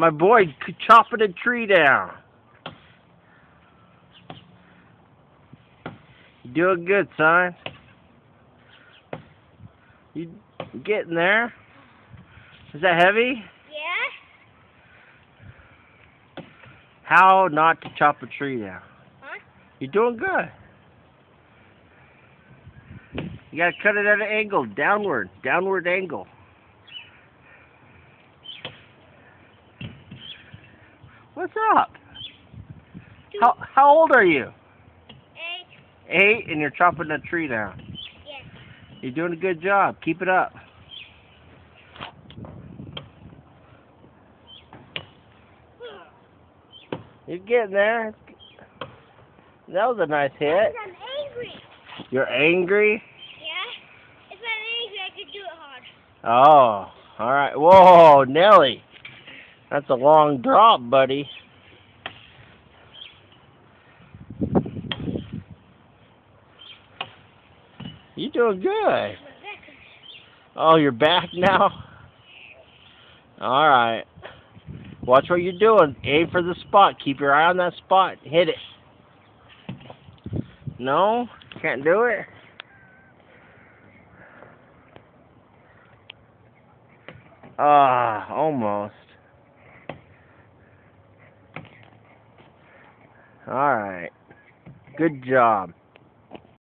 My boy chopping a tree down. You doing good, son. You getting there? Is that heavy? Yeah? How not to chop a tree down? Huh? You're doing good. You gotta cut it at an angle, downward angle. What's up? How old are you? 8. 8, and you're chopping a tree down. Yes. You're doing a good job. Keep it up. You're getting there. That was a nice hit. I'm angry. You're angry? Yeah? If I'm angry, I can do it hard. Oh, all right. Whoa, Nelly. That's a long drop, buddy. You're doing good. Oh, you're back now? All right. Watch what you're doing. Aim for the spot. Keep your eye on that spot. Hit it. No? Can't do it? Almost. All right. Good job.